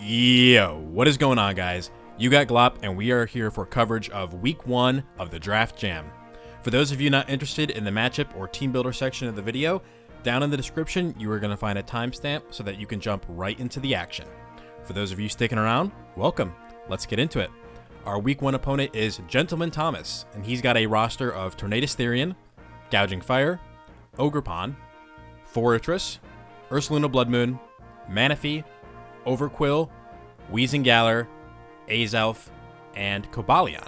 Yo, what is going on, guys? You got Glop, and we are here for coverage of Week 1 of the Draft Jam. For those of you not interested in the matchup or team builder section of the video, down in the description you are going to find a timestamp so that you can jump right into the action. For those of you sticking around, welcome. Let's get into it. Our Week 1 opponent is Gentleman Thomas, and he's got a roster of Tornadus Therian, Gouging Fire, Ogerpon, Fortress, Ursaluna Bloodmoon, Manaphy, Overquill, Wheezing Galar, Azelf, and Cobalion.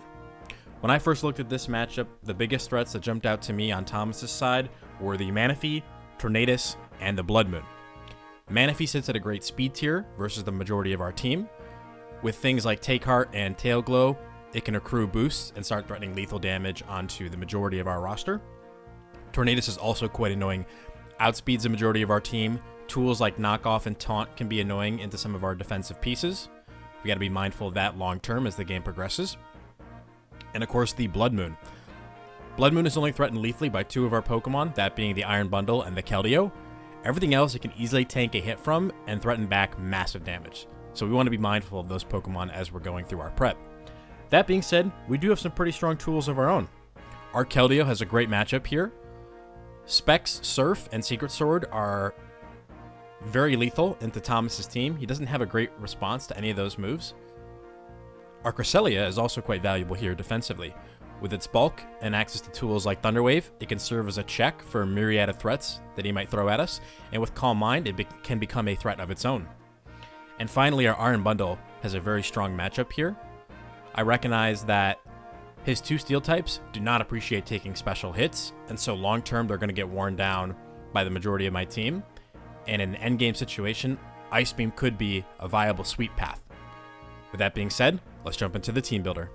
When I first looked at this matchup, the biggest threats that jumped out to me on Thomas's side were the Manaphy, Tornadus, and the Bloodmoon. Manaphy sits at a great speed tier versus the majority of our team. With things like Take Heart and Tail Glow, it can accrue boosts and start threatening lethal damage onto the majority of our roster. Tornadus is also quite annoying, outspeeds the majority of our team. Tools like Knockoff and Taunt can be annoying into some of our defensive pieces. We got to be mindful of that long term as the game progresses. And of course, the Bloodmoon. Bloodmoon is only threatened lethally by two of our Pokemon, that being the Iron Bundle and the Keldeo. Everything else it can easily tank a hit from and threaten back massive damage. So we want to be mindful of those Pokemon as we're going through our prep. That being said, we do have some pretty strong tools of our own. Our Keldeo has a great matchup here. Specs, Surf, and Secret Sword are very lethal into Thomas's team. He doesn't have a great response to any of those moves. Our Cresselia is also quite valuable here defensively. With its bulk and access to tools like Thunder Wave, it can serve as a check for a myriad of threats that he might throw at us, and with Calm Mind, it can become a threat of its own. And finally, our Iron Bundle has a very strong matchup here. I recognize that his two Steel types do not appreciate taking special hits, and so long term they're going to get worn down by the majority of my team. And in an endgame situation, Ice Beam could be a viable sweep path. With that being said, let's jump into the team builder.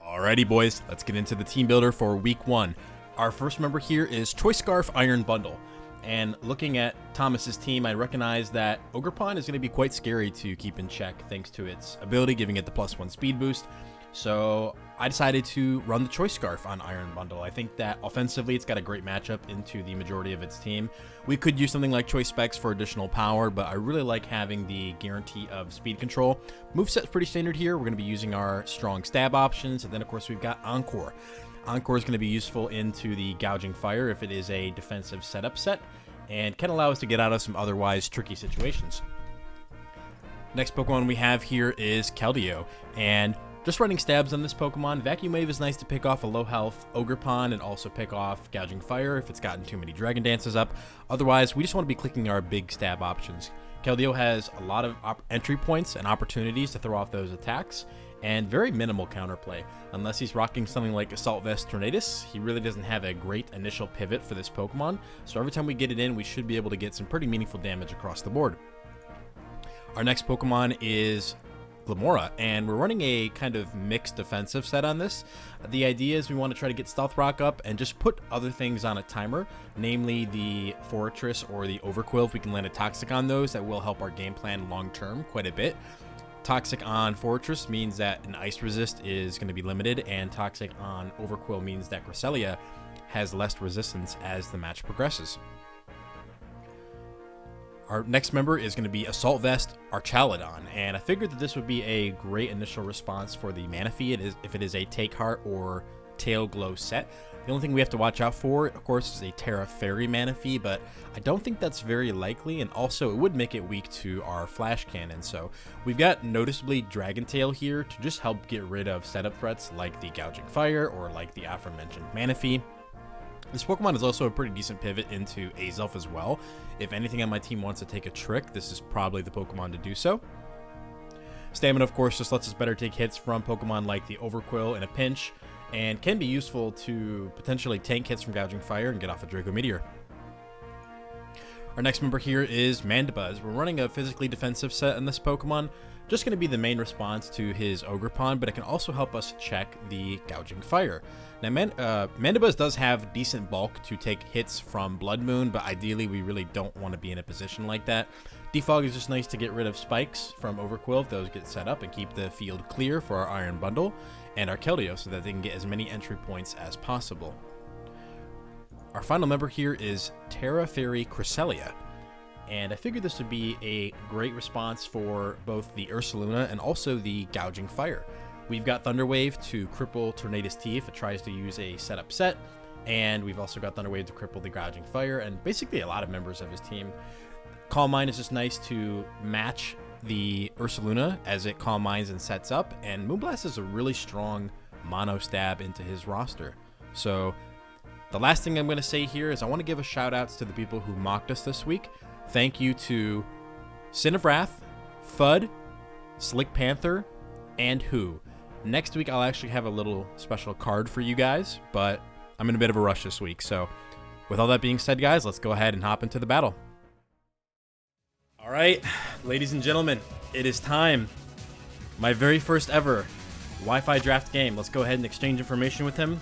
Alrighty boys, let's get into the team builder for Week 1. Our first member here is Choice Scarf Iron Bundle. And looking at Thomas's team, I recognize that Ogerpon is going to be quite scary to keep in check thanks to its ability, giving it the +1 speed boost. So I decided to run the Choice Scarf on Iron Bundle. I think that offensively it's got a great matchup into the majority of its team. We could use something like Choice Specs for additional power, but I really like having the guarantee of speed control. Moveset's pretty standard here. We're going to be using our strong stab options, and then of course we've got Encore. Encore is going to be useful into the Gouging Fire if it is a defensive setup set, and can allow us to get out of some otherwise tricky situations. Next Pokemon we have here is Keldeo, and just running stabs on this Pokemon, Vacuum Wave is nice to pick off a low health Ogerpon and also pick off Gouging Fire if it's gotten too many Dragon Dances up. Otherwise, we just want to be clicking our big stab options. Keldeo has a lot of entry points and opportunities to throw off those attacks, and very minimal counterplay. Unless he's rocking something like Assault Vest Tornadus, he really doesn't have a great initial pivot for this Pokemon, so every time we get it in, we should be able to get some pretty meaningful damage across the board. Our next Pokemon is Glimmora, and we're running a kind of mixed defensive set on this. The idea is we want to try to get Stealth Rock up and just put other things on a timer, namely the Fortress or the Overquill. If we can land a Toxic on those, that will help our game plan long term quite a bit. Toxic on Fortress means that an Ice Resist is going to be limited, and Toxic on Overquill means that Cresselia has less resistance as the match progresses. Our next member is going to be Assault Vest Archaludon, and I figured that this would be a great initial response for the Manaphy if it is a Take Heart or Tail Glow set. The only thing we have to watch out for, of course, is a Terra Fairy Manaphy, but I don't think that's very likely, and also it would make it weak to our Flash Cannon. So we've got noticeably Dragon Tail here to just help get rid of setup threats like the Gouging Fire or like the aforementioned Manaphy. This Pokemon is also a pretty decent pivot into Azelf as well. If anything on my team wants to take a trick, this is probably the Pokemon to do so. Stamina, of course, just lets us better take hits from Pokemon like the Overquill in a pinch, and can be useful to potentially tank hits from Gouging Fire and get off a Draco Meteor. Our next member here is Mandibuzz. We're running a physically defensive set in this Pokemon. Just going to be the main response to his Ogerpon, but it can also help us check the Gouging Fire. Now, Mandibuzz does have decent bulk to take hits from Bloodmoon, but ideally we really don't want to be in a position like that. Defog is just nice to get rid of spikes from Overquill if those get set up and keep the field clear for our Iron Bundle and our Keldeo so that they can get as many entry points as possible. Our final member here is Terra Fairy Cresselia. and I figured this would be a great response for both the Ursaluna and also the Gouging Fire. We've got Thunder Wave to cripple Tornadus T if it tries to use a setup set, and we've also got Thunder Wave to cripple the Gouging Fire, and basically a lot of members of his team. Calm Mind is just nice to match the Ursaluna as it Calm Minds and sets up, and Moonblast is a really strong mono stab into his roster. So the last thing I'm going to say here is I want to give a shout outs to the people who mocked us this week. Thank you to Sin of Wrath, Fud, Slick Panther, and Who. Next week I'll actually have a little special card for you guys, but I'm in a bit of a rush this week. So with all that being said, guys, let's go ahead and hop into the battle. All right, ladies and gentlemen, it is time. My very first ever Wi-Fi draft game. Let's go ahead and exchange information with him.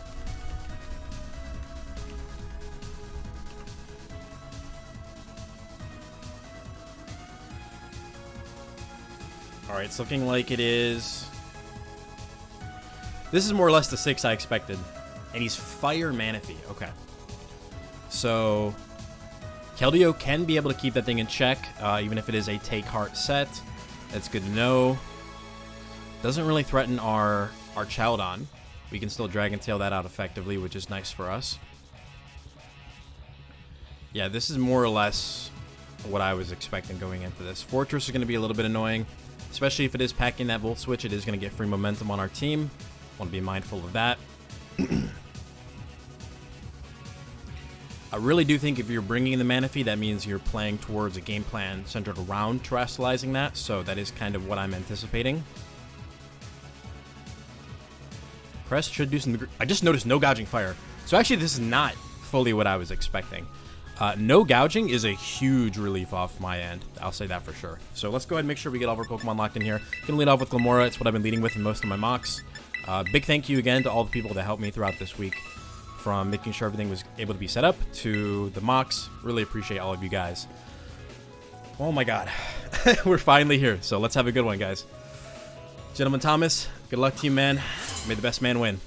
All right, it's looking like it is. This is more or less the 6 I expected. And he's Fire Manaphy. Okay. So Keldeo can be able to keep that thing in check, even if it is a Take Heart set. That's good to know. Doesn't really threaten our Chowdon. We can still Dragon Tail that out effectively, which is nice for us. Yeah, this is more or less what I was expecting going into this. Fortress is going to be a little bit annoying, especially if it is packing that Volt Switch. It is going to get free momentum on our team. Want to be mindful of that. I really do think if you're bringing in the Manaphy, that means you're playing towards a game plan centered around terrestrializing that, so that is kind of what I'm anticipating. Crest should do some... I just noticed no Gouging Fire. So actually this is not fully what I was expecting. No Gouging is a huge relief off my end. I'll say that for sure. So let's go ahead and make sure we get all of our Pokemon locked in here. Gonna lead off with Glamora. It's what I've been leading with in most of my mocks. Big thank you again to all the people that helped me throughout this week, from making sure everything was able to be set up to the mocks. Really appreciate all of you guys. Oh my god. We're finally here. So let's have a good one, guys. Gentleman Thomas, good luck to you, man. May the best man win.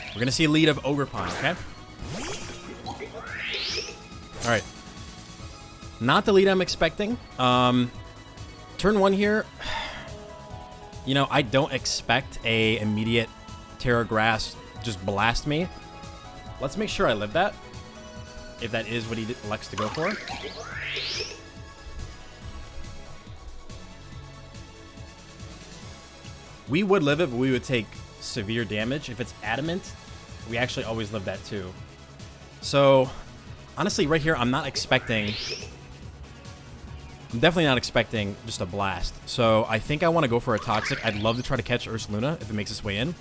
We're going to see a lead of Ogerpon, okay? Alright. Not the lead I'm expecting. Turn 1 here. You know, I don't expect a immediate Terra Grass just blast me. Let's make sure I live that, if that is what he elects to go for. We would live it, but we would take severe damage. If it's Adamant, we actually always live that too. So, honestly, right here, I'm definitely not expecting just a blast. So I think I want to go for a Toxic. I'd love to try to catch Ursaluna if it makes its way in.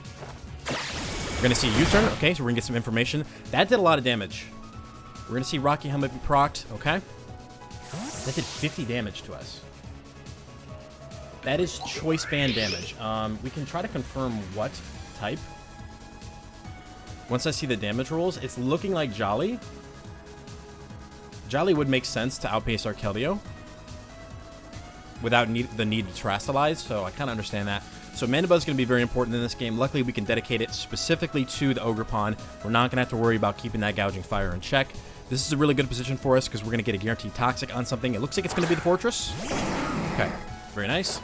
We're going to see U-turn. Okay, so we're going to get some information. That did a lot of damage. We're going to see Rocky Helmet be procced. Okay. That did 50 damage to us. That is Choice Band damage. We can try to confirm what type. Once I see the damage rolls, it's looking like Jolly. Jolly would make sense to outpace our Keldeo without the need to terrestrialize, so I kind of understand that. So Mandibuzz is going to be very important in this game. Luckily, we can dedicate it specifically to the Ogerpon. We're not going to have to worry about keeping that Gouging Fire in check. This is a really good position for us because we're going to get a guaranteed Toxic on something. It looks like it's going to be the Fortress. Okay, very nice.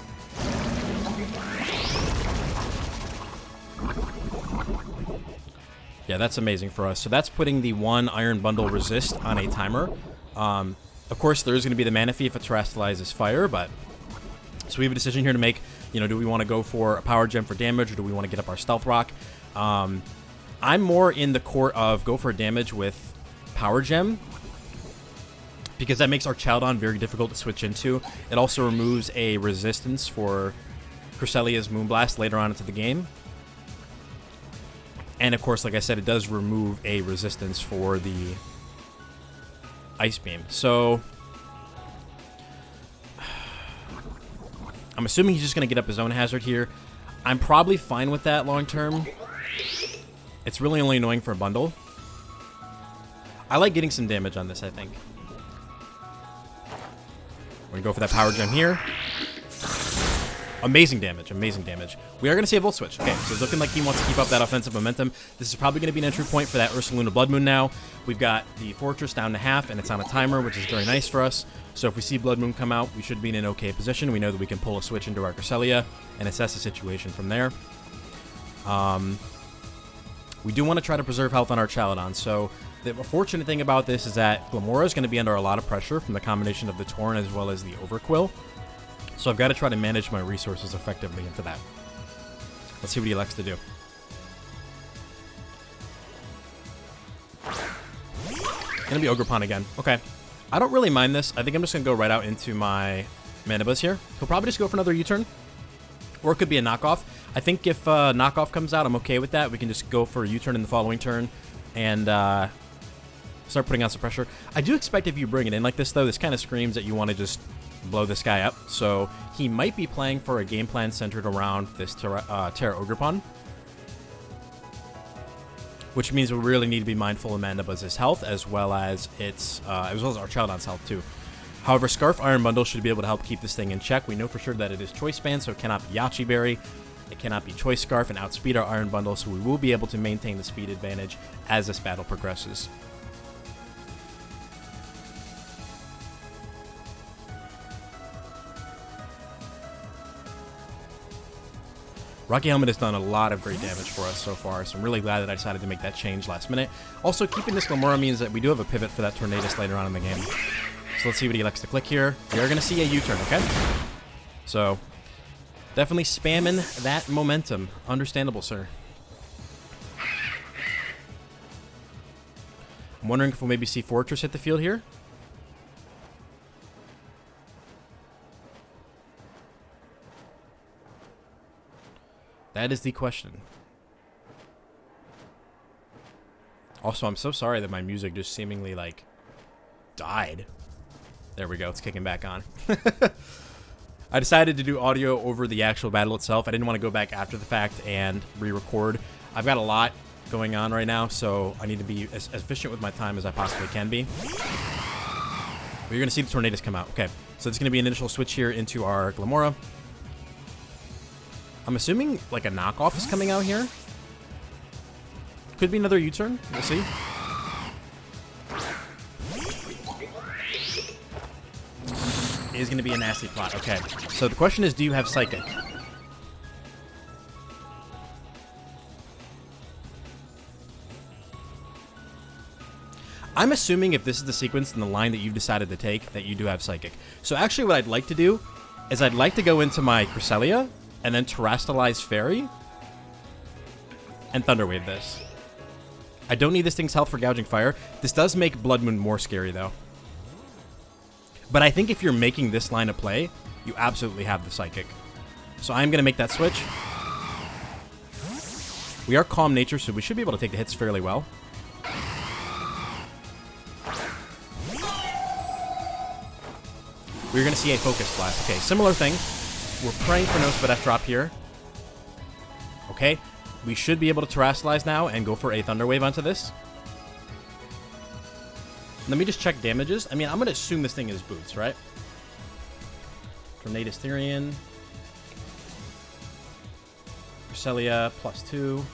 Yeah, that's amazing for us. So that's putting the 1 Iron Bundle Resist on a timer. Of course, there is going to be the Manaphy if it terrestrializes fire, but... So we have a decision here to make. You know, do we want to go for a Power Gem for damage, or do we want to get up our Stealth Rock? I'm more in the court of go for damage with Power Gem, because that makes our Chowdon very difficult to switch into. It also removes a resistance for Cresselia's Moonblast later on into the game. And of course, like I said, it does remove a resistance for the Ice Beam. So I'm assuming he's just going to get up his own hazard here. I'm probably fine with that long term. It's really only annoying for a bundle. I like getting some damage on this, I think. We're going to go for that Power Gem here. Amazing damage, amazing damage. We are going to see a Volt Switch. Okay, so it's looking like he wants to keep up that offensive momentum. This is probably going to be an entry point for that Ursaluna Blood Moon now. We've got the Fortress down to half, and it's on a timer, which is very nice for us. So if we see Blood Moon come out, we should be in an okay position. We know that we can pull a switch into our Cresselia and assess the situation from there. We do want to try to preserve health on our Chaladon. So the fortunate thing about this is that Glamora is going to be under a lot of pressure from the combination of the Torn as well as the Overquill. So I've got to try to manage my resources effectively into that. Let's see what he elects to do. Gonna be Ogerpon again. Okay. I don't really mind this. I think I'm just gonna go right out into my Manabuzz here. He'll probably just go for another U-turn. Or it could be a knockoff. I think if knockoff comes out, I'm okay with that. We can just go for a U-turn in the following turn and start putting on some pressure. I do expect if you bring it in like this, though, this kind of screams that you want to just blow this guy up. So he might be playing for a game plan centered around this Terra Ogerpon. Which means we really need to be mindful of Mandabuzz's health as well as our Chaladon's health too. However, Scarf Iron Bundle should be able to help keep this thing in check. We know for sure that it is Choice Band, so it cannot be Yachi Berry. It cannot be Choice Scarf and outspeed our Iron Bundle, so we will be able to maintain the speed advantage as this battle progresses. Rocky Helmet has done a lot of great damage for us so far, so I'm really glad that I decided to make that change last minute. Also, keeping this Glamora means that we do have a pivot for that Tornadus later on in the game. So let's see what he likes to click here. We are going to see a U-turn, okay? So, definitely spamming that momentum. Understandable, sir. I'm wondering if we'll maybe see Fortress hit the field here. That is the question. Also, I'm so sorry that my music just seemingly, like, died. There we go. It's kicking back on. I decided to do audio over the actual battle itself. I didn't want to go back after the fact and re-record. I've got a lot going on right now, so I need to be as efficient with my time as I possibly can be. But you're going to see the Tornadus come out. Okay, so it's going to be an initial switch here into our Glamora. I'm assuming, like, a knockoff is coming out here. Could be another U-turn. We'll see. It is going to be a nasty plot. Okay. So the question is, do you have Psychic? I'm assuming if this is the sequence and the line that you've decided to take, that you do have Psychic. So actually what I'd like to do is I'd like to go into my Cresselia and then Terrastalize Fairy and Thunder Wave this. I don't need this thing's health for Gouging Fire. This does make Blood Moon more scary, though. But I think if you're making this line of play, you absolutely have the Psychic. So I'm going to make that switch. We are Calm Nature, so we should be able to take the hits fairly well. We're going to see a Focus Blast. Okay, similar thing. We're praying for no Spadef drop here. Okay, we should be able to Terrastalize now and go for a Thunder Wave onto this. Let me just check damages. I mean, I'm going to assume this thing is boots, right? Tornadus Therian. Cresselia, +2.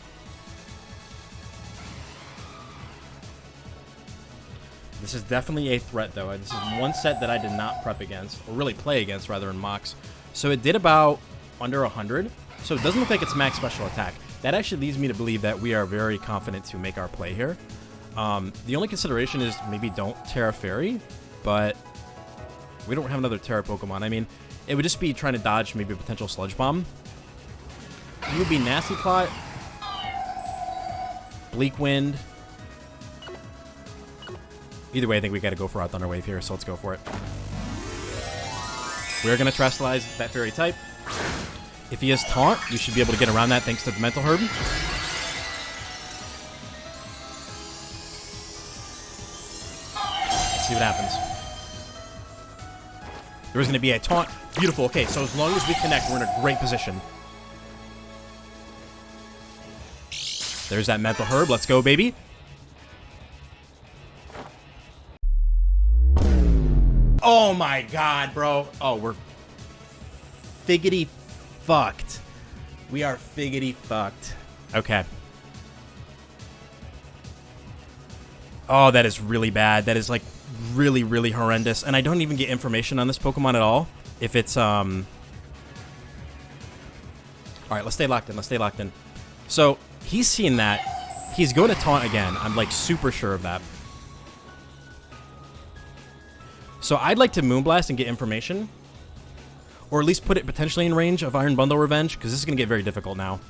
This is definitely a threat, though. This is one set that I did not prep against, or really play against, rather, in mocks. So it did about under 100. So it doesn't look like it's max special attack. That actually leads me to believe that we are very confident to make our play here. The only consideration is maybe don't Terra Fairy, but we don't have another Terra Pokemon. I mean, it would just be trying to dodge maybe a potential Sludge Bomb. It would be Nasty Plot, Bleak Wind. Either way, I think we got to go for our Thunder Wave here, so let's go for it. We're going to Terrastalize that Fairy type. If he has Taunt, you should be able to get around that thanks to the Mental Herb. Let's see what happens. There is going to be a Taunt. Beautiful. Okay, so as long as we connect, we're in a great position. There's that Mental Herb. Let's go, baby. Oh my god, bro. Oh, we're figgity fucked. We are figgity fucked. Okay. Oh, that is really bad. That is, like, really, really horrendous. And I don't even get information on this Pokemon at all. If it's, Alright, let's stay locked in. Let's stay locked in. So, he's seeing that. He's going to taunt again. I'm, like, super sure of that. So, I'd like to Moonblast and get information. Or at least put it potentially in range of Iron Bundle Revenge, because this is going to get very difficult now.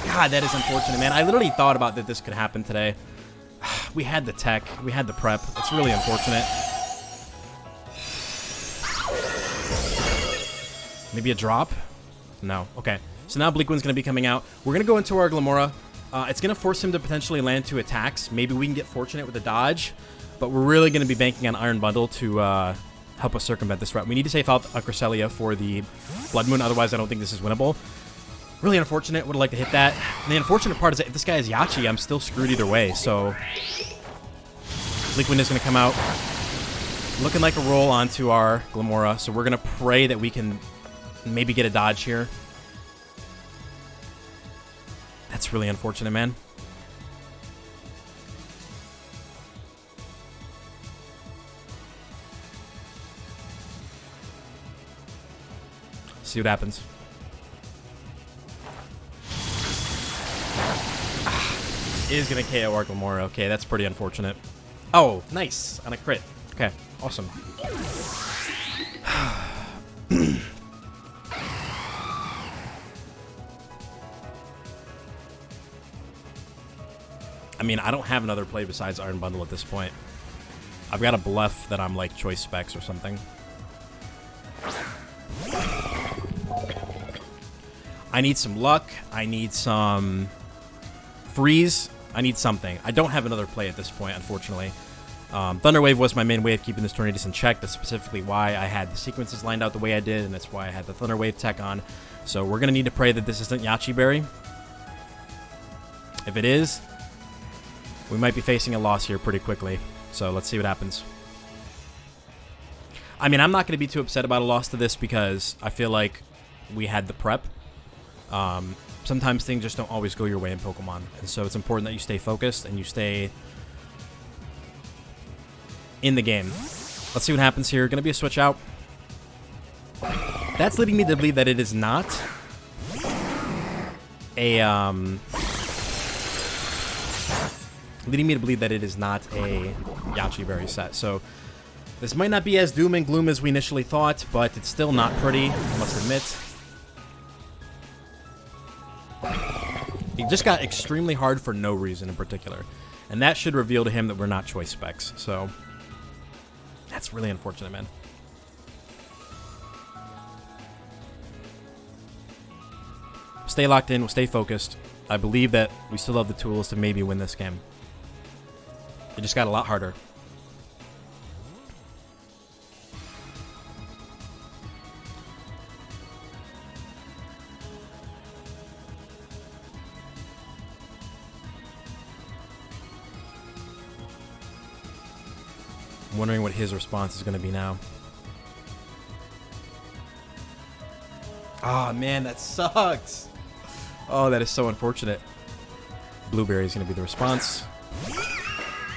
God, that is unfortunate, man. I literally thought about that this could happen today. We had the tech. We had the prep. It's really unfortunate. Maybe a drop? No. Okay. So now Bleakwind's going to be coming out. We're going to go into our Glamora. It's going to force him to potentially land 2 attacks. Maybe we can get fortunate with a dodge. But we're really going to be banking on Iron Bundle to help us circumvent this route. We need to save out Cresselia for the Blood Moon. Otherwise, I don't think this is winnable. Really unfortunate. Would have liked to hit that. And the unfortunate part is that if this guy is Yachi, I'm still screwed either way. So Bleakwind is going to come out. Looking like a roll onto our Glamora. So we're going to pray that we can maybe get a dodge here. That's really unfortunate, man. See what happens. Is going to KO our Glamora. Okay, that's pretty unfortunate. Oh, nice. On a crit. Okay, awesome. I mean, I don't have another play besides Iron Bundle at this point. I've got a bluff that I'm like choice specs or something. I need some luck. I need some freeze. I need something. I don't have another play at this point, unfortunately. Thunder Wave was my main way of keeping this Tornadus in check. That's specifically why I had the sequences lined out the way I did, and that's why I had the Thunder Wave tech on. So we're going to need to pray that this isn't Yachi Berry. If it is, we might be facing a loss here pretty quickly. So let's see what happens. I mean, I'm not going to be too upset about a loss to this because I feel like we had the prep. Sometimes things just don't always go your way in Pokemon. And so it's important that you stay focused and you stay in the game. Let's see what happens here. Going to be a switch out. That's leading me to believe that it is not a Yachi Berry set. So this might not be as doom and gloom as we initially thought, but it's still not pretty, I must admit. It just got extremely hard for no reason in particular. And that should reveal to him that we're not choice specs. So that's really unfortunate, man. Stay locked in. We'll stay focused. I believe that we still have the tools to maybe win this game. It just got a lot harder. I'm wondering what his response is going to be now. Oh, man, that sucks. Oh, that is so unfortunate. Blueberry is going to be the response. Going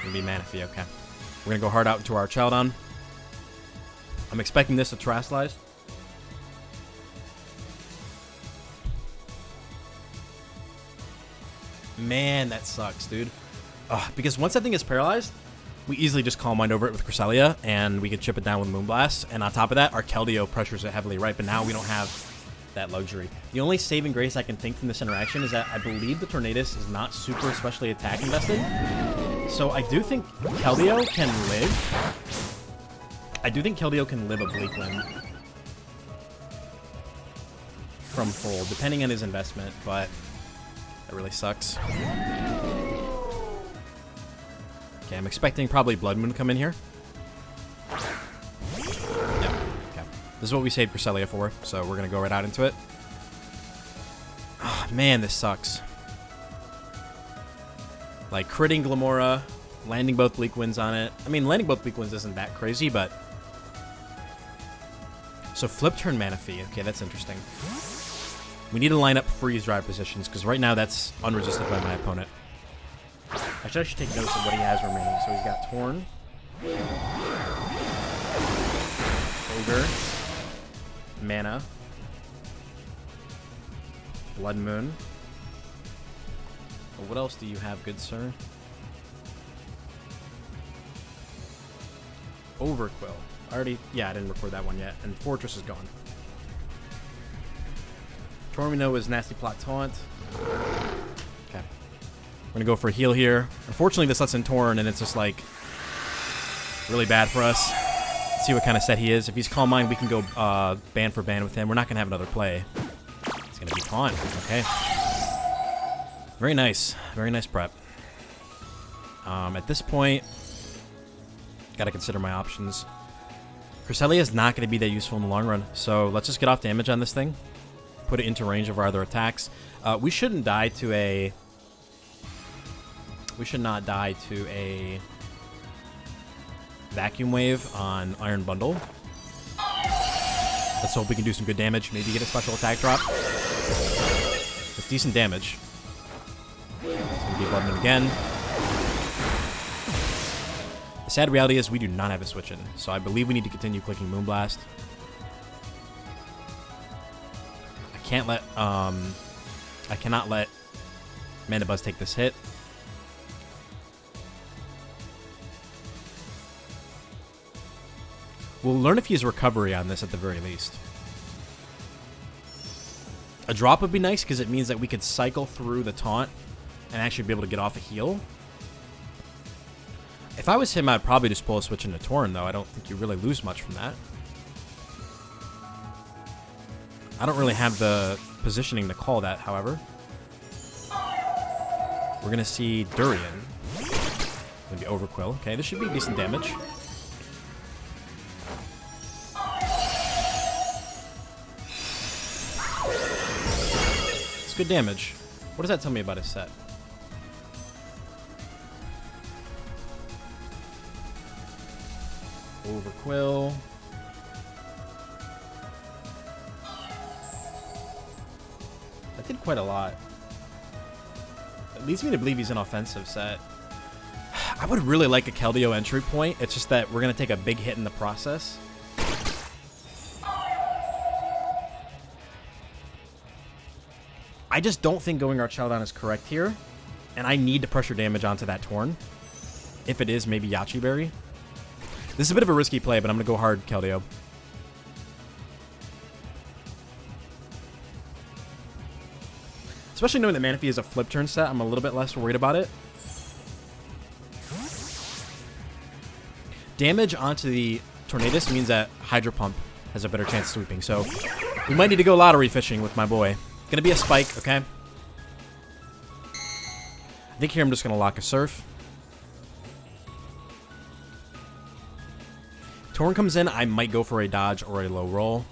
to be Manaphy, okay. We're going to go hard out into our Chaldon. I'm expecting this to Terrasilize. Man, that sucks, dude. Because once that thing is paralyzed, we easily just Calm Mind over it with Cresselia, and we can chip it down with Moonblast. And on top of that, our Keldeo pressures it heavily, right? But now we don't have that luxury. The only saving grace I can think from this interaction is that I believe the Tornadus is not super especially attack invested. So I do think Keldeo can live. I do think Keldeo can live a Bleakwind from full, depending on his investment, but that really sucks. Okay, I'm expecting probably Blood Moon to come in here. Yeah, okay. This is what we saved Cresselia for, so we're going to go right out into it. Oh, man, this sucks. Like, critting Glamora, landing both Bleakwinds on it. I mean, landing both Bleakwinds isn't that crazy, but... So flip turn Manaphy. Okay, that's interesting. We need to line up freeze drive positions, because right now that's unresisted by my opponent. Actually, I should take notes of what he has remaining. So he's got Torn, Ogre, Mana, Blood Moon. Well, what else do you have, good sir? Overquill. I didn't record that one yet. And Fortress is gone. Tormino is Nasty Plot Taunt. Okay. We're gonna go for a heal here. Unfortunately, this lets in Torn, and it's just like really bad for us. Let's see what kind of set he is. If he's Calm Mind, we can go ban for ban with him. We're not gonna have another play. It's gonna be Taunt. Okay. Very nice. Very nice prep. At this point, gotta consider my options. Cresselia is not going to be that useful in the long run, so let's just get off damage on this thing. Put it into range of our other attacks. We shouldn't die to a... We should not die to a Vacuum Wave on Iron Bundle. Let's hope we can do some good damage. Maybe get a special attack drop. It's decent damage. It's going to be Blood Moon again. The sad reality is we do not have a switch in, so I believe we need to continue clicking Moonblast. I cannot let Mana Buzz take this hit. We'll learn if he has recovery on this at the very least. A drop would be nice because it means that we could cycle through the taunt and actually be able to get off a heal. If I was him, I'd probably just pull a switch into Torn, though. I don't think you really lose much from that. I don't really have the positioning to call that, however. We're going to see Durian. Maybe Overquill. Okay, this should be decent damage. It's good damage. What does that tell me about his set? Overquill. That did quite a lot. It leads me to believe he's an offensive set. I would really like a Keldeo entry point. It's just that we're going to take a big hit in the process. I just don't think going Archelon is correct here. And I need to pressure damage onto that Torn. If it is, maybe Yachi Berry. This is a bit of a risky play, but I'm going to go hard Keldeo. Especially knowing that Manaphy is a flip turn set, I'm a little bit less worried about it. Damage onto the Tornadus means that Hydro Pump has a better chance of sweeping, so we might need to go lottery fishing with my boy. Gonna be a spike, okay? I think here I'm just gonna lock a Surf. Torn comes in, I might go for a dodge or a low roll.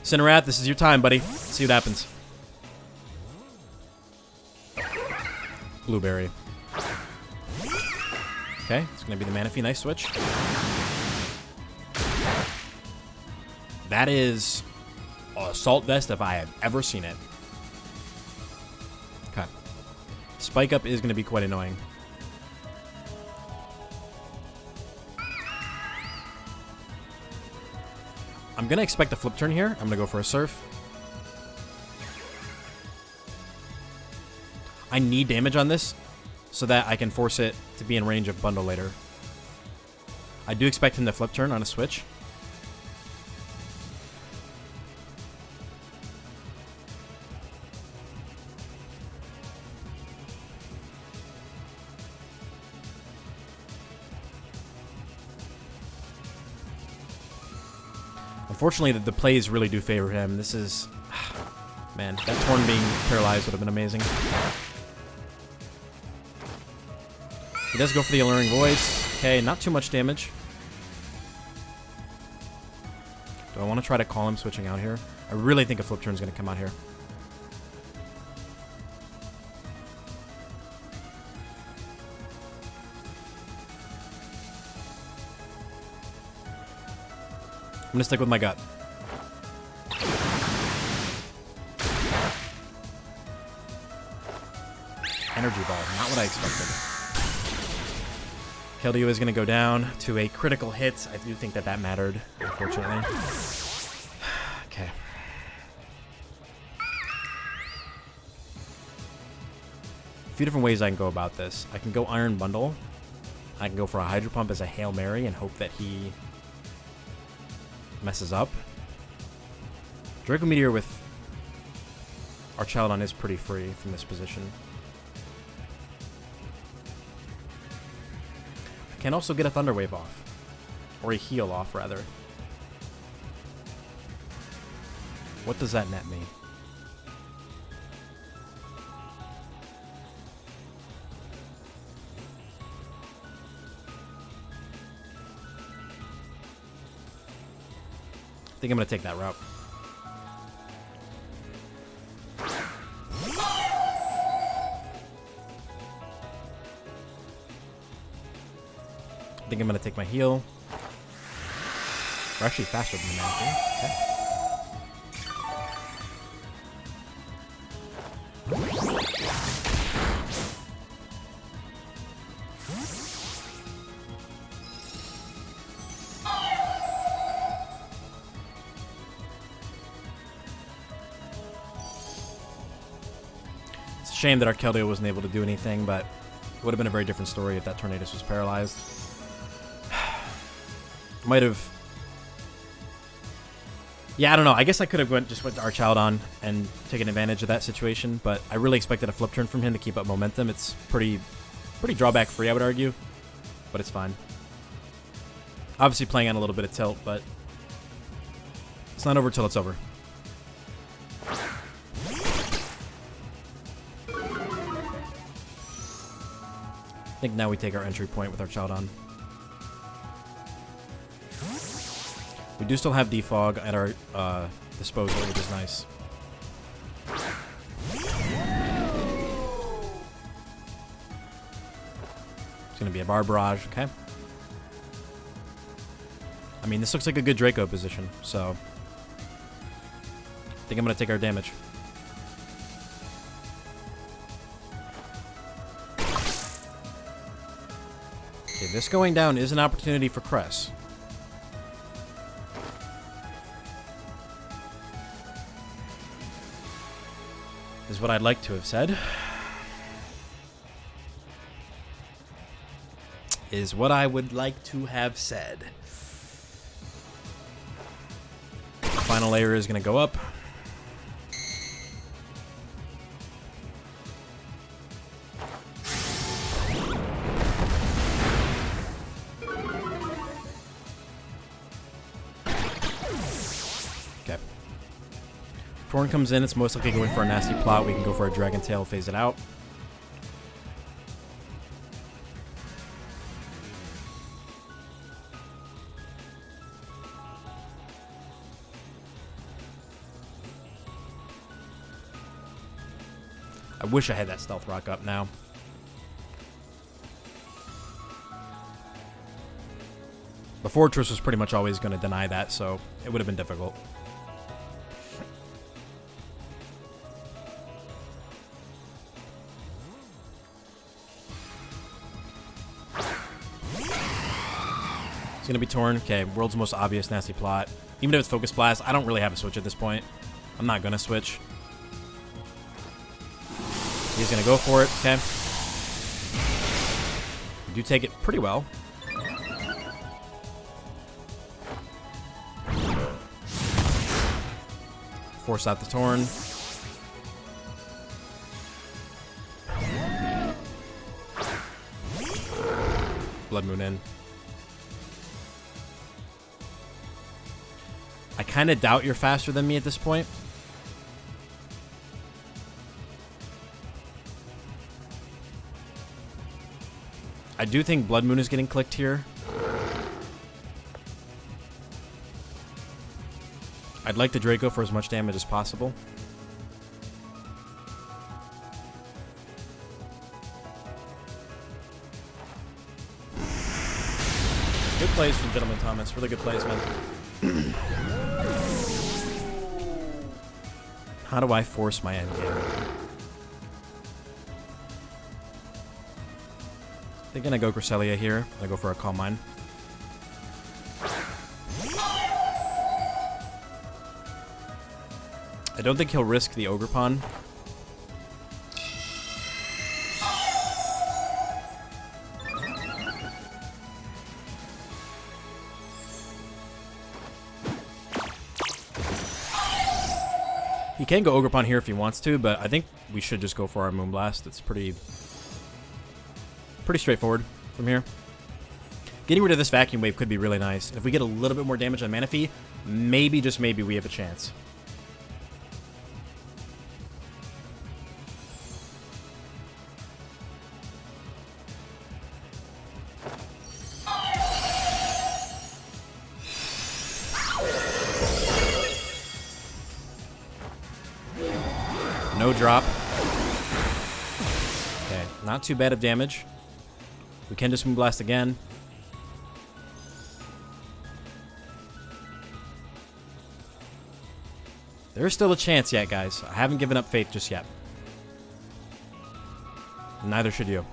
Cinerath, this is your time, buddy. Let's see what happens. Blueberry. Okay, it's going to be the Manaphy. Nice switch. That is Assault Vest if I have ever seen it. Okay. Spike Up is going to be quite annoying. I'm going to expect a flip turn here. I'm going to go for a Surf. I need damage on this so that I can force it to be in range of Bundle later. I do expect him to flip turn on a switch. Unfortunately, the plays really do favor him. This is... Man, that Torn being paralyzed would have been amazing. He does go for the Alluring Voice. Okay, not too much damage. Do I want to try to call him switching out here? I really think a flip turn is going to come out here. I'm gonna stick with my gut. Energy ball, not what I expected. Keldeo is gonna go down to a critical hit. I do think that that mattered, unfortunately. Okay. A few different ways I can go about this. I can go Iron Bundle. I can go for a Hydro Pump as a Hail Mary and hope that he messes up. Draco Meteor with Archaladon is pretty free from this position. I can also get a Thunder Wave off. Or a heal off, rather. What does that net me? I think I'm going to take that route. I think I'm going to take my heal. We're actually faster than the Manaphy. Okay. It's a shame that our Keldeo wasn't able to do anything, but it would have been a very different story if that Tornadus was paralyzed. Might have... Yeah, I don't know. I guess I could have just went to Archaladon and taken advantage of that situation, but I really expected a flip turn from him to keep up momentum. It's pretty drawback free, I would argue, but it's fine. Obviously playing on a little bit of tilt, but it's not over till it's over. I think now we take our entry point with Archaladon. We do still have Defog at our disposal, which is nice. It's going to be a Bar Barrage, okay. I mean, this looks like a good Draco position, so I think I'm going to take our damage. Okay, this going down is an opportunity for Cress. Is what I'd like to have said. Is what I would like to have said. Final layer is going to go up. Torn comes in, it's most likely going for a nasty plot. We can go for a Dragon Tail, phase it out. I wish I had that Stealth Rock up now. The Fortress was pretty much always going to deny that, so it would have been difficult. It's going to be Torn. Okay, world's most obvious nasty plot. Even if it's Focus Blast, I don't really have a switch at this point. I'm not going to switch. He's going to go for it. Okay. We do take it pretty well. Force out the Torn. Blood Moon in. I kind of doubt you're faster than me at this point. I do think Blood Moon is getting clicked here. I'd like the Draco for as much damage as possible. Good plays from Gentleman Thomas. Really good plays, man. How do I force my endgame? They're gonna go Cresselia here. I go for a Calm Mind. I don't think he'll risk the Ogre Pawn. He can go Ogre Pawn here if he wants to, but I think we should just go for our Moonblast. It's pretty straightforward from here. Getting rid of this Vacuum Wave could be really nice. If we get a little bit more damage on Manaphy, maybe, just maybe, we have a chance. No drop. Okay, not too bad of damage. We can just Moonblast again. There's still a chance yet, guys. I haven't given up faith just yet. Neither should you.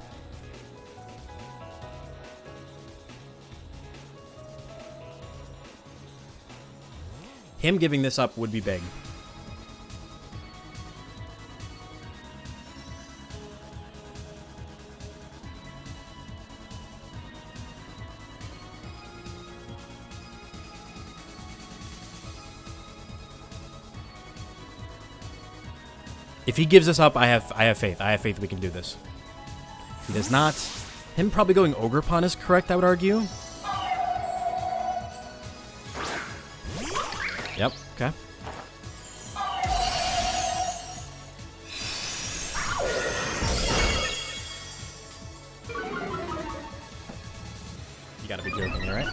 Him giving this up would be big. If he gives us up, I have faith. I have faith we can do this. He does not. Him probably going Ogre Pawn is correct, I would argue. Yep, okay. You gotta be joking me, right?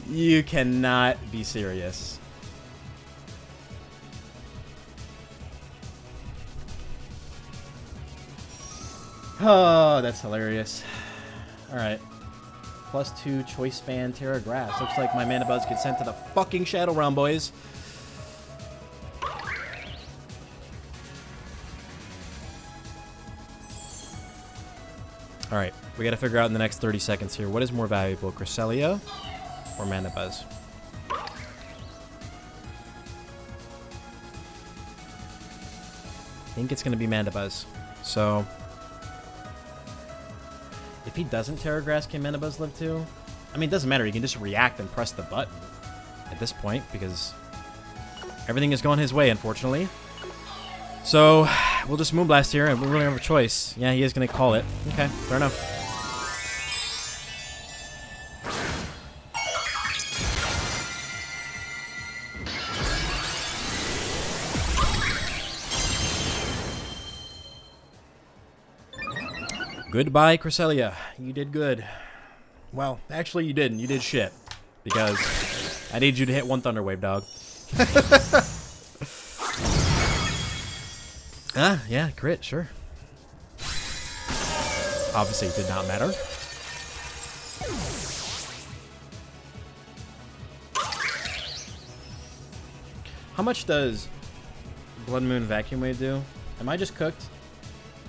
You cannot be serious. Oh, that's hilarious. Alright. +2 Choice Band Terra Grass. Looks like my Mana Buzz gets sent to the fucking Shadow Realm, boys. Alright, we gotta figure out in the next 30 seconds here, what is more valuable, Cresselia or Mana Buzz? I think it's gonna be Mana Buzz. So if he doesn't Terra Grass, can Mana Buzz live too? I mean, it doesn't matter. He can just react and press the button at this point because everything is going his way, unfortunately. So we'll just Moonblast here, and we really don't have a choice. Yeah, he is going to call it. Okay, fair enough. Goodbye, Cresselia. You did good. Well, actually, you didn't. You did shit. Because I need you to hit one Thunder Wave, dog. Yeah, crit, sure. Obviously, it did not matter. How much does Blood Moon Vacuum Wave do? Am I just cooked?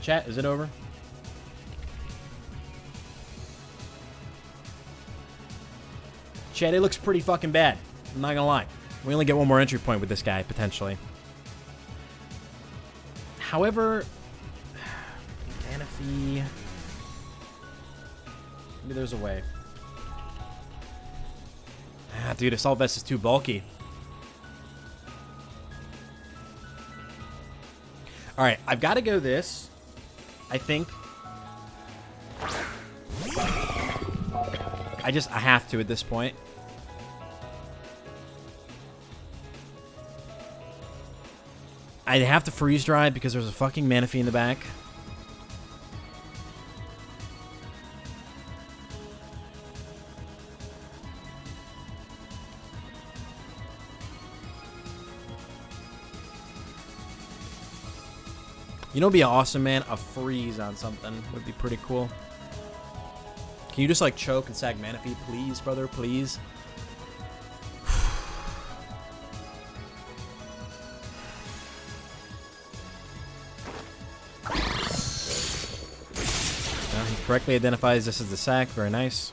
Chat, is it over? Chat, it looks pretty fucking bad. I'm not gonna lie. We only get one more entry point with this guy, potentially. However, Manaphy. Maybe there's a way. Ah, dude, Assault Vest is too bulky. Alright, I've got to go this. I think. I have to at this point. I have to freeze dry because there's a fucking Manaphy in the back. You know, it'd be awesome, man. A freeze on something would be pretty cool. Can you just like choke and sag Manaphy, please, brother, please? He correctly identifies this as the sack. Very nice.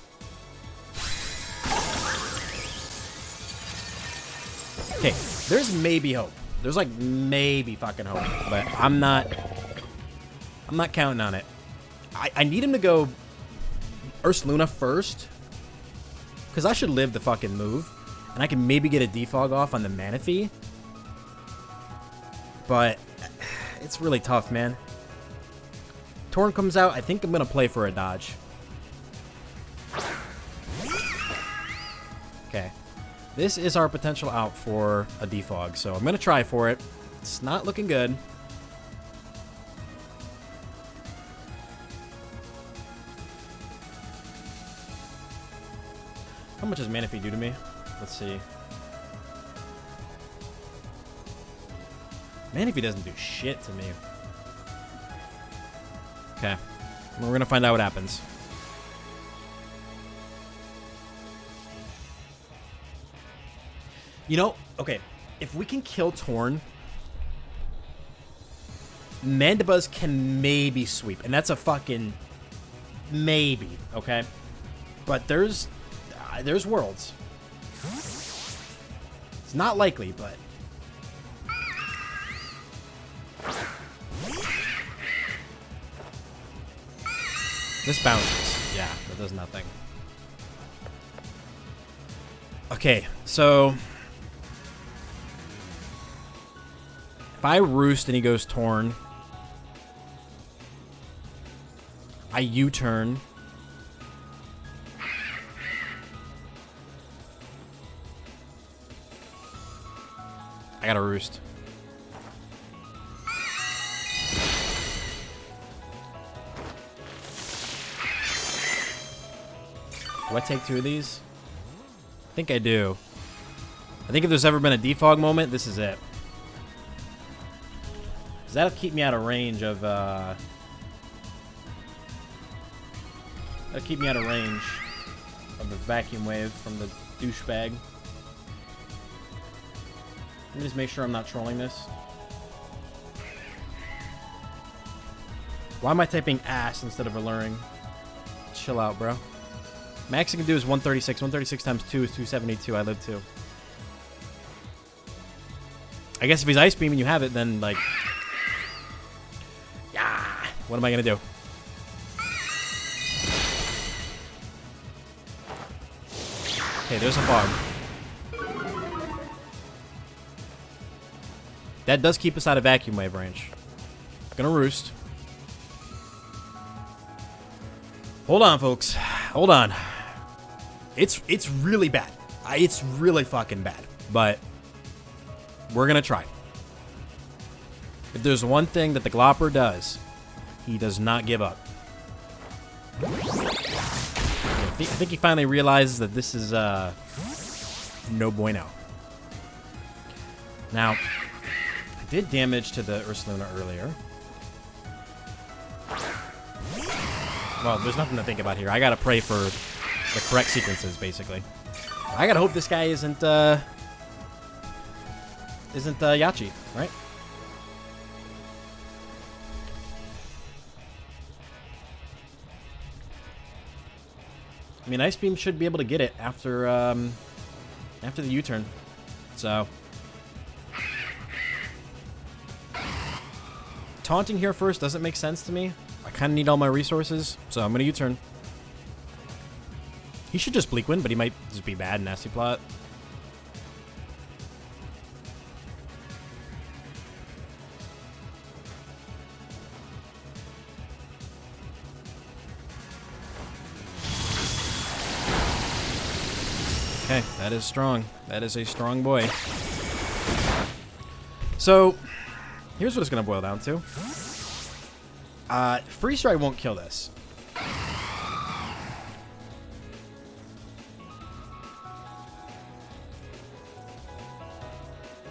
Okay, there's maybe hope. There's like maybe fucking hope, but I'm not counting on it. I need him to go Ursaluna first, because I should live the fucking move, and I can maybe get a defog off on the Manaphy. But it's really tough, man. Torn comes out. I think I'm gonna play for a dodge. Okay. This is our potential out for a defog, so I'm going to try for it. It's not looking good. How much does Manaphy do to me? Let's see. Manaphy doesn't do shit to me. Okay. We're going to find out what happens. You know, okay, if we can kill Torn, Mandibuzz can maybe sweep, and that's a fucking maybe, okay? But there's worlds. It's not likely, but this bounces. Yeah, that does nothing. Okay, so if I roost and he goes Torn, I U-turn. I gotta roost. Do I take 2 of these? I think I do. I think if there's ever been a defog moment, this is it. Because that'll keep me out of range of, that'll keep me out of range of the vacuum wave from the douchebag. Let me just make sure I'm not trolling this. Why am I typing ass instead of alluring? Chill out, bro. Max I can do is 136. 136 times 2 is 272. I live 2. I guess if he's Ice Beam and you have it, then, like... Yeah! What am I gonna do? Okay, there's a fog. That does keep us out of vacuum wave range. Gonna roost. Hold on, folks. Hold on. It's really bad. It's really fucking bad. But we're gonna try. If there's one thing that the Glopper does, he does not give up. I think he finally realizes that this is no bueno. Now, I did damage to the Ursaluna earlier. Well, there's nothing to think about here. I gotta pray for the correct sequences, basically. I gotta hope this guy isn't Yachi, right? I mean, Ice Beam should be able to get it after after the U-turn. So taunting here first doesn't make sense to me. I kind of need all my resources, so I'm gonna U-turn. He should just Bleak Wind, but he might just be bad. Nasty plot. Okay, that is strong. That is a strong boy. So, here's what it's going to boil down to. Freeze Dry won't kill this.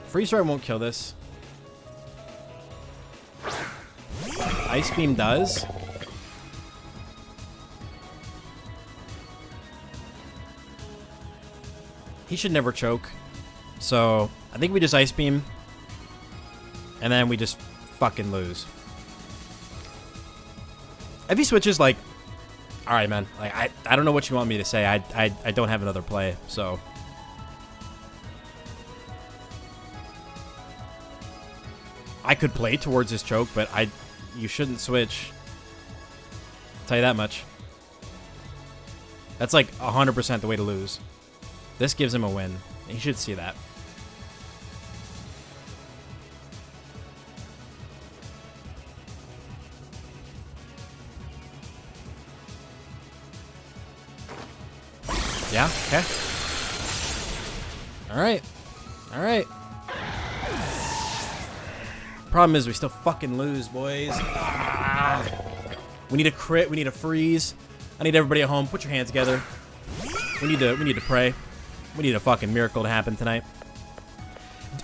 Freeze Dry won't kill this. Ice Beam does. he should never choke. So I think we just Ice Beam. And then we just fucking lose. If he switches, like, all right, man. Like, I don't know what you want me to say. I don't have another play, so. I could play towards his choke, but you shouldn't switch. I'll tell you that much. That's like 100% the way to lose. This gives him a win. He should see that. Yeah, okay. Alright. Alright. Problem is we still fucking lose, boys. Ah. We need a crit, we need a freeze. I need everybody at home, put your hands together. We need to pray. We need a fucking miracle to happen tonight.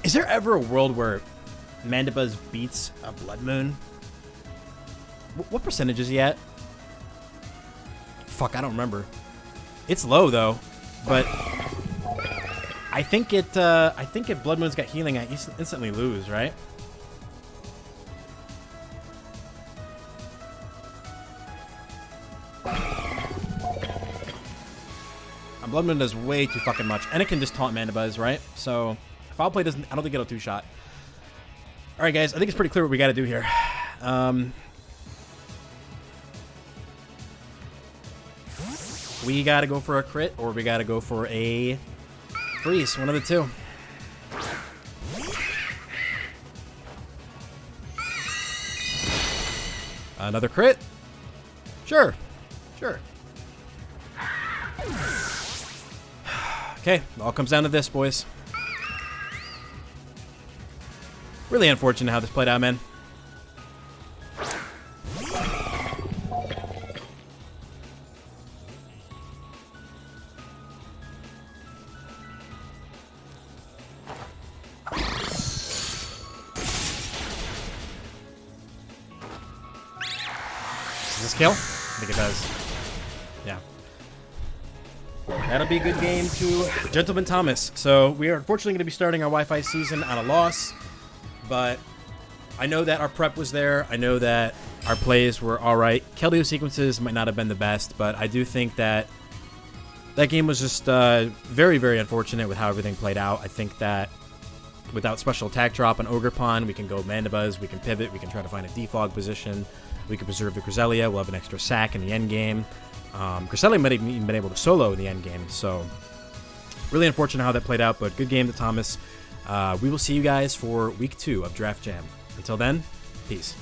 Is there ever a world where Mandibuzz beats a Blood Moon? What percentage is he at? Fuck, I don't remember. It's low though, but I think if Blood Moon's got healing, I instantly lose, right? Blood Moon does way too fucking much, and it can just taunt Mandibuzz, right? So Foul Play doesn't. I don't think it'll two-shot. All right, guys. I think it's pretty clear what we got to do here. We got to go for a crit, or we got to go for a freeze. One of the two. Another crit. Sure. Sure. Okay, it all comes down to this, boys. Really unfortunate how this played out, man. Does this kill? I think it does. Yeah. That'll be a good game to Gentleman Thomas. So we are unfortunately going to be starting our Wi-Fi season on a loss, but I know that our prep was there. I know that our plays were all right. Keldeo sequences might not have been the best, but I do think that that game was just very, very unfortunate with how everything played out. I think that without special attack drop on Ogerpon, we can go Mandibuzz, we can pivot, we can try to find a defog position, we can preserve the Cresselia, we'll have an extra sack in the end game. Cresselia might have even been able to solo in the end game, so really unfortunate how that played out, but good game to Thomas. We will see you guys for week 2 of Draft Jam. Until then, peace.